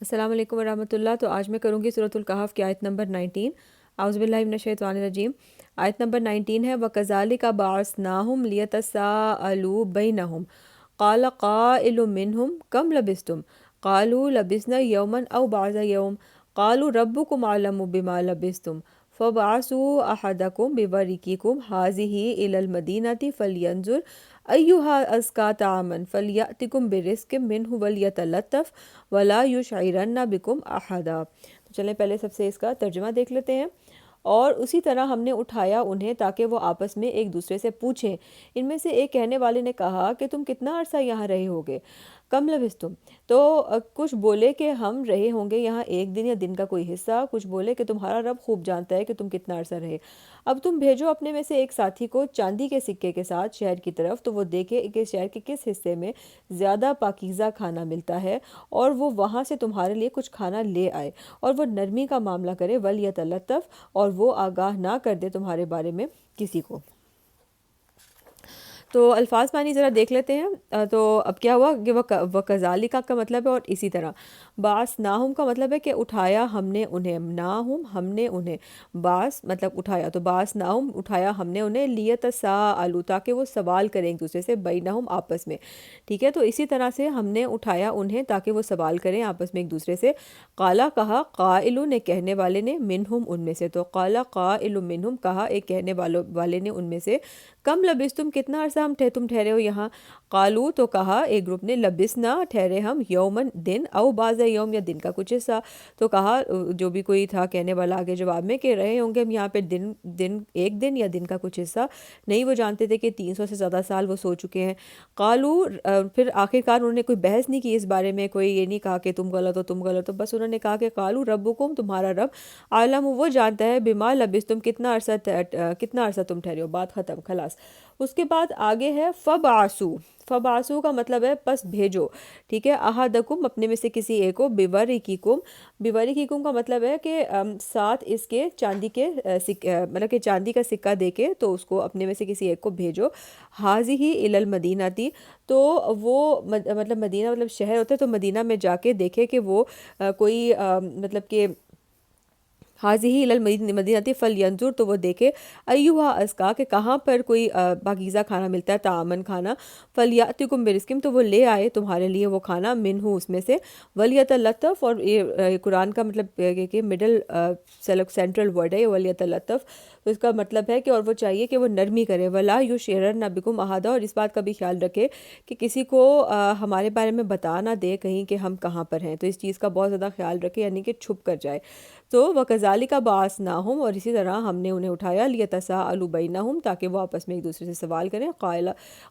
السلام علیکم ورحمۃ اللہ۔ تو آج میں کروں گی سورۃ الکہف کی آیت نمبر 19۔ اعوذ باللہ من الشیطان الرجیم۔ آیت نمبر 19 ہے وَكَذَلِكَ بَعَثْنَاهُمْ لِيَتَسَاءَلُوا بَيْنَهُمْ قَالَ قَائِلٌ مِّنْهُمْ كَمْ لَبِثْتُمْ قَالُوا لَبِثْنَا يَوْمًا أَوْ بَعْضَ يَوْمٍ قَالُوا رَبُّكُمْ أَعْلَمُ بِمَا لَبِثْتُمْ فَابْعَثُوا أَحَدَكُمْ بِوَرِقِكُمْ هَٰذِهِ إِلَى الْمَدِينَةِ فَلْيَنظُرْ أَيُّهَا أَزْكَىٰ طَعَامًا فَلْيَأْتِكُمْ بِرِزْقٍ مِّنْهُ وَلْيَتَلَطَّفْ وَلَا يُشْعِرَنَّ بِكُمْ أَحَدًا۔ تو چلیں پہلے سب سے اس کا ترجمہ دیکھ لیتے ہیں۔ اور اسی طرح ہم نے اٹھایا انہیں تاکہ وہ آپس میں ایک دوسرے سے پوچھیں۔ ان میں سے ایک کہنے والے نے کہا کہ تم کتنا عرصہ یہاں رہے ہوگے؟ کم لبثتم، تو کچھ بولے کہ ہم رہے ہوں گے یہاں ایک دن یا دن کا کوئی حصہ، کچھ بولے کہ تمہارا رب خوب جانتا ہے کہ تم کتنا عرصہ رہے۔ اب تم بھیجو اپنے میں سے ایک ساتھی کو چاندی کے سکے کے ساتھ شہر کی طرف، تو وہ دیکھے کہ شہر کے کس حصے میں زیادہ پاکیزہ کھانا ملتا ہے اور وہ وہاں سے تمہارے لیے کچھ کھانا لے آئے، اور وہ نرمی کا معاملہ کرے، ولیتلطف، اور وہ آگاہ نہ کر دے تمہارے بارے میں کسی کو۔ تو الفاظ معنی ذرا دیکھ لیتے ہیں۔ تو اب کیا ہوا کہ وَكَذَلِكَ کا مطلب ہے اور اسی طرح۔ بَعَثْنَاهُمْ کا مطلب ہے کہ اٹھایا ہم نے انہیں، ناہم ہم نے انہیں، باس مطلب اٹھایا، تو بَعَثْنَاهُمْ اٹھایا ہم نے انہیں، لِيَتَسَاءَلُوا تاکہ وہ سوال کریں ایک دوسرے سے، بینہم آپس میں، ٹھیک ہے۔ تو اسی طرح سے ہم نے اٹھایا انہیں تاکہ وہ سوال کریں آپس میں ایک دوسرے سے۔ قالا کہا، قائل نے کہنے والے نے، منہم ان میں سے، تو قالا قائل منہم کہا ایک کہنے والے نے ان میں سے، کم لبثتم کتنا عرصہ تم ٹھہرے ہو یہاں؟ قالو تو کہا ایک گروپ نے، لبثنا ٹھہرے ہم، یومن دن، او بعض یوم یا دن کا کچھ حصہ۔ تو کہا جو بھی کوئی تھا کہنے والا آگے جواب میں کہ رہے ہوں گے ہم یہاں پہ ایک دن یا دن کا کچھ حصہ، نہیں وہ جانتے تھے کہ 300 سے زیادہ سال وہ سو چکے ہیں۔ قالو پھر آخرکار انہوں نے کوئی بحث نہیں کی اس بارے میں، کوئی یہ نہیں کہا کہ تم غلط ہو تم غلط ہو، بس انہوں نے کہا کہ قالو ربکم تمہارا رب، عالم وہ جانتا ہے، بما لبثتم کتنا عرصہ تم ٹھہرے ہو، بات ختم خلاص۔ اس کے بعد آگے ہے فبعثو۔ فبعثو کا مطلب ہے پس بھیجو، ٹھیک ہے، احدکم اپنے میں سے کسی ایک کو، بورقیکم، بورقیکم کا مطلب ہے کہ ساتھ اس کے چاندی کے مطلب کہ چاندی کا سکہ دے کے تو اس کو اپنے میں سے کسی ایک کو بھیجو، حاضی الی المدینتی، تو وہ مطلب مدینہ مطلب شہر ہوتا ہے، تو مدینہ میں جا کے دیکھے کہ وہ کوئی مطلب کہ حاضی الی المدینہ فلینظر، تو وہ دیکھے، ایہا ازکا کہ کہاں پر کوئی پاکیزہ کھانا ملتا ہے، طعامن کھانا، فلیاتکم برزقم، تو وہ لے آئے تمہارے لیے وہ کھانا، منہ اس میں سے، ولیتلطف، اور یہ قرآن کا مطلب کہ مڈل سینٹرل ورڈ ہے ولیتلطف، تو اس کا مطلب ہے کہ اور وہ چاہیے کہ وہ نرمی کرے، ولا یشعرن بکم احدا، اور اس بات کا بھی خیال رکھے کہ کسی کو ہمارے بارے میں بتا نہ دے کہیں کہ ہم کہاں پر ہیں، تو اس چیز کا بہت زیادہ خیال رکھے، یعنی کہ چھپ کر جائے۔ تو وَكَذَلِكَ بَعَثْنَاهُمْ، اور اسی طرح ہم نے انہیں اٹھایا، لِيَتَسَاءَلُوا بَيْنَهُمْ تاکہ وہ آپس میں ایک دوسرے سے سوال کریں۔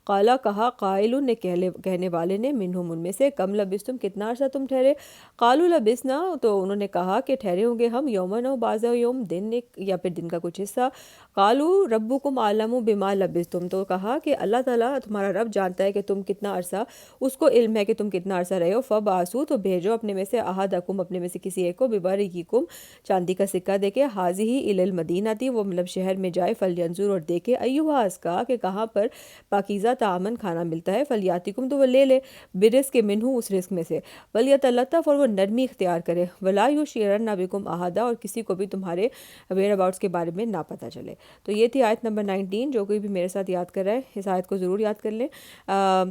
قالا کہا، قائل نے کہنے والے نے، منہم ان میں سے، کم لبثتم کتنا عرصہ تم ٹھہرے؟ قالوا لبثنا، تو انہوں نے کہا کہ ٹھہرے ہوں گے ہم، یومن او بعض یوم، دن ایک یا پھر دن کا کچھ حصہ۔ قالوا ربکم اعلم بما لبثتم، تو کہا کہ اللہ تعالیٰ تمہارا رب جانتا ہے کہ تم کتنا عرصہ، اس کو علم ہے کہ تم کتنا عرصہ رہے ہو۔ فبعثوا، تو بھیجو اپنے میں سے، احدکم اپنے میں سے کسی ایک کو، بورقیکم چاندی کا سکہ دے کے، حاضی الی المدینہ، وہ مطلب شہر میں جائے، فلینظر، اور دیکھے، ایہا ازکا کہ کہاں پر پاکیزہ طعامن کھانا ملتا ہے، فلیاتکم، تو وہ لے لے، برزق منہ اس رزق میں سے، ولیتلطف، اور وہ نرمی اختیار کرے، ولا یشعرن بکم احدا، اور کسی کو بھی تمہارے ویئر اباؤٹس کے بارے میں نہ پتہ چلے۔ تو یہ تھی آیت نمبر 19۔ جو کوئی بھی میرے ساتھ یاد کر رہا ہے اس آیت کو ضرور یاد کر لیں۔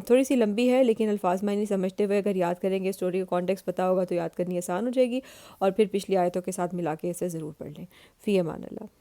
تھوڑی سی لمبی ہے لیکن الفاظ معنی سمجھتے ہوئے اگر یاد کریں گے، اسٹوری کا کانٹیکس پتہ ہوگا تو یاد کرنی آسان ہو جائے گی، اور پھر پچھلی آیتوں کے ساتھ ملا کے اسے ضرور پڑھ لیں۔ فی امان اللہ۔